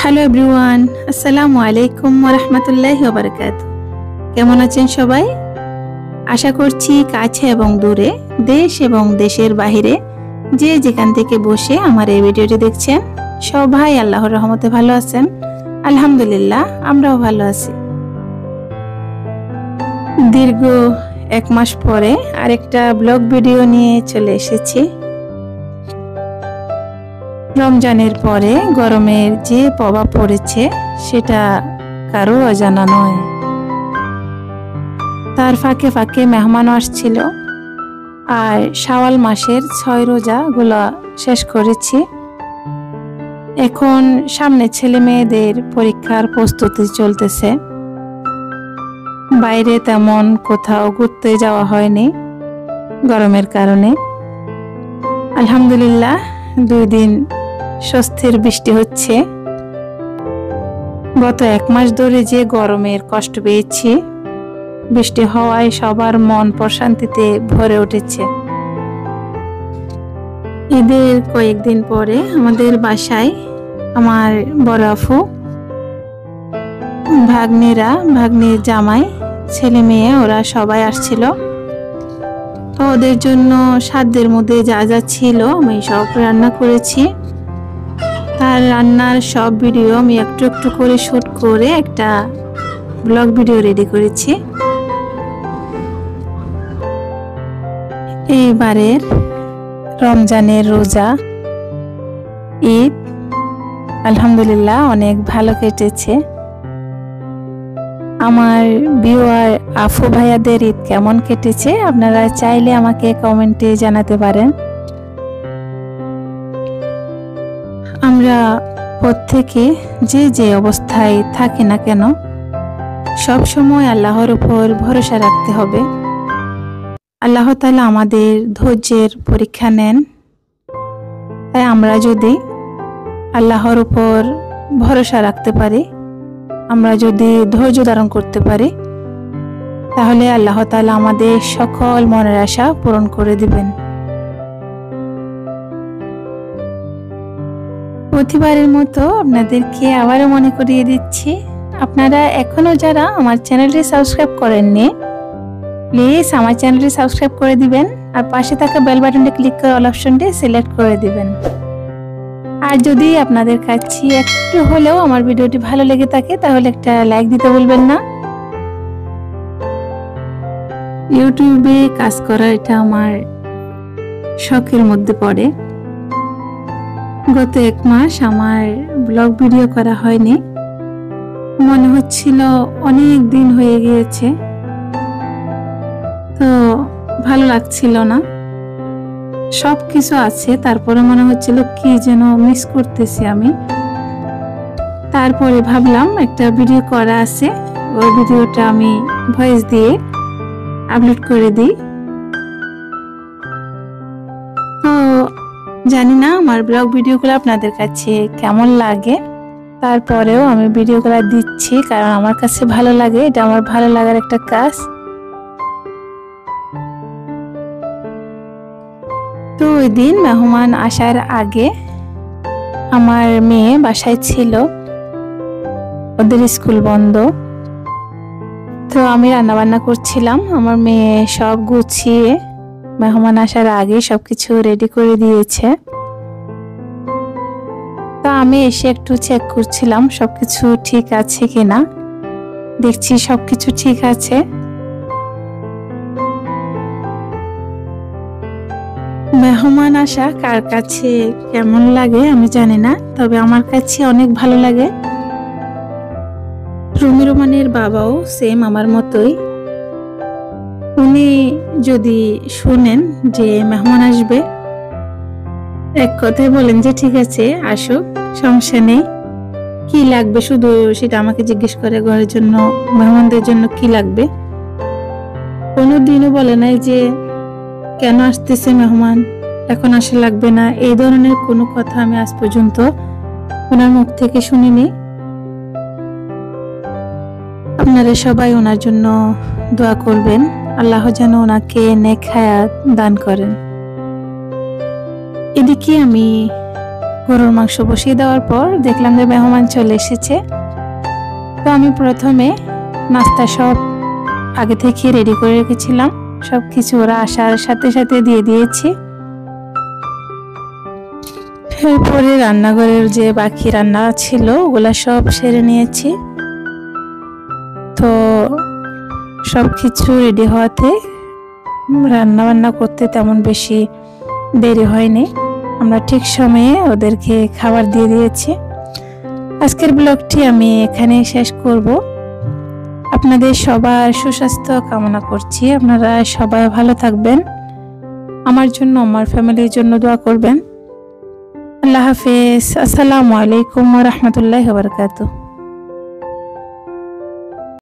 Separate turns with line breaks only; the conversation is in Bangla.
হ্যালো এভরিওয়ান, আসসালামু আলাইকুম ওয়া রাহমাতুল্লাহি ওয়া বারাকাতুহু। কেমন আছেন সবাই? আশা করছি কাছে এবং দূরে, দেশ এবং দেশের বাইরে যে যেখান থেকে বসে আমার এই ভিডিওটি দেখছেন সবাই আল্লাহর রহমতে ভালো আছেন। আলহামদুলিল্লাহ, আমরাও ভালো আছি। দীর্ঘ 1 মাস পরে আরেকটা ব্লগ ভিডিও নিয়ে চলে এসেছি। রমজানের পরে গরমের যে প্রভাব পড়েছে সেটা কারো অজানা নয়। তার ফাঁকে ফাঁকে মেহমান আসছিল, আর শাওয়াল মাসের 6 রোজাগুলো শেষ করেছি। এখন সামনে ছেলে মেয়েদের পরীক্ষার প্রস্তুতি চলতেছে। বাইরে তেমন কোথাও ঘুরতে যাওয়া হয়নি গরমের কারণে। আলহামদুলিল্লাহ, 2 দিন স্বস্তির বৃষ্টি হচ্ছে। গত 1 মাস ধরে যে গরমের কষ্ট পেয়েছি, বৃষ্টি হওয়ায় সবার মন প্রশান্তিতে ভরে উঠেছে। ঈদের কয়েকদিন পরে আমাদের বাসায় আমার বড় আফু, ভাগ্নিরা, ভাগ্নির জামাই, ছেলে মেয়ে ওরা সবাই আসছিল। তো ওদের জন্য সাধ্যের মধ্যে যা যা ছিল আমি সব রান্না করেছি। তার রান্নার সব ভিডিও আমি একটু একটু করে শুট করে একটা ব্লগ ভিডিও রেডি করেছি। এইবারের রমজানের রোজা ঈদ আলহামদুলিল্লাহ অনেক ভালো কেটেছে। আমার ভিউয়ার আফু ভাইয়াদের ঈদ কেমন কেটেছে আপনারা চাইলে আমাকে কমেন্টে জানাতে পারেন। আমরা প্রত্যেকে যে যে অবস্থায় থাকি না কেন, সব সময় আল্লাহর উপর ভরসা রাখতে হবে। আল্লাহ তাআলা আমাদের ধৈর্যের পরীক্ষা নেন। তাই আমরা যদি আল্লাহর উপর ভরসা রাখতে পারি, আমরা যদি ধৈর্য ধারণ করতে পারি, তাহলে আল্লাহ তাআলা আমাদের সকল মনের আশা পূরণ করে দিবেন। প্রতিবারের মতো আপনাদেরকে আবারও মনে করিয়ে দিচ্ছি, আপনারা এখনো যারা আমার চ্যানেলটি সাবস্ক্রাইব করেননি, প্লিজ আমার চ্যানেলটি সাবস্ক্রাইব করে দিবেন, আর পাশে থাকা বেল বাটনটি ক্লিক করে অল অপশনটি সিলেক্ট করে দিবেন। আর যদি আপনাদের কাছে একটু হলেও আমার ভিডিওটি ভালো লেগে থাকে তাহলে একটা লাইক দিতে ভুলবেন না। ইউটিউবে কাজ করা এটা আমার শখের মধ্যে পড়ে। গত 1 মাস আমার ব্লগ ভিডিও করা হয়নি, মনে হচ্ছিল অনেক দিন হয়ে গিয়েছে, তো ভালো লাগছিল না। সব কিছু আছে, তারপরে মনে হচ্ছিল কি যেন মিস করতেছি আমি। তারপরে ভাবলাম একটা ভিডিও করা আছে, ওই ভিডিওটা আমি ভয়েস দিয়ে আপলোড করে দিই। তো জানি না আমার ব্লগ ভিডিওগুলো আপনাদের কাছে কেমন লাগে, তারপরেও আমি ভিডিওগুলো দিচ্ছি কারণ আমার কাছে ভালো লাগে, এটা আমার ভালো লাগার একটা কাজ। তো ওই দিন মেহমান আসার আগে আমার মেয়ে বাসায় ছিল, ওদের স্কুল বন্ধ। তো আমি রান্না বান্না করছিলাম, আমার মেয়ে সব গুছিয়ে মেহমান আসার আগে সবকিছু রেডি করে দিয়েছে। তো আমি এসে একটু চেক করছিলাম সবকিছু ঠিক আছে কিনা। দেখছি সবকিছু ঠিক আছে। মেহমান আসা কার কাছে কেমন লাগে আমি জানি না, তবে আমার কাছে অনেক ভালো লাগে। রুমি রোমানের বাবাও সেম আমার মতোই। উনি যদি শুনেন যে মেহমান আসবে, এক কথায় বলেন যে ঠিক আছে আসো, সমস্যা নেই, কি লাগবে শুধু সেটা আমাকে জিজ্ঞেস করে ঘরের জন্য, মেহমানদের জন্য কি লাগবে। কোনোদিনও বলে নাই যে কেন আসতেছে মেহমান, এখন আসা লাগবে না, এই ধরনের কোনো কথা আমি আজ পর্যন্ত ওনার মুখ থেকে শুনিনি। আপনারা সবাই ওনার জন্য দোয়া করবেন, আল্লাহ যেন ওনাকে নেক হায়াত দান করেন। এদিকে আমি গরুর মাংস বসিয়ে দেওয়ার পর দেখলাম যে মেহমান চলে এসেছে। তো আমি প্রথমে নাস্তা সব আগে থেকে রেডি করে রেখেছিলাম, সব কিছু ওরা আসার সাথে সাথে দিয়ে দিয়েছি। এরপরে রান্নাঘরের যে বাকি রান্না ছিল ওগুলা সব সেরে নিয়েছি। তো সব কিছু রেডি হওয়াতে রান্না বান্না করতে তেমন বেশি দেরি হয়নি, আমরা ঠিক সময়ে ওদেরকে খাবার দিয়ে দিয়েছি। আজকের ব্লগটি আমি এখানে শেষ করব। আপনাদের সবার সুস্বাস্থ্য কামনা করছি, আপনারা সবাই ভালো থাকবেন, আমার জন্য আমার ফ্যামিলির জন্য দোয়া করবেন। আল্লাহ হাফেজ। আসসালামু আলাইকুম ওয়া রাহমাতুল্লাহি ওয়া বারাকাতুহু।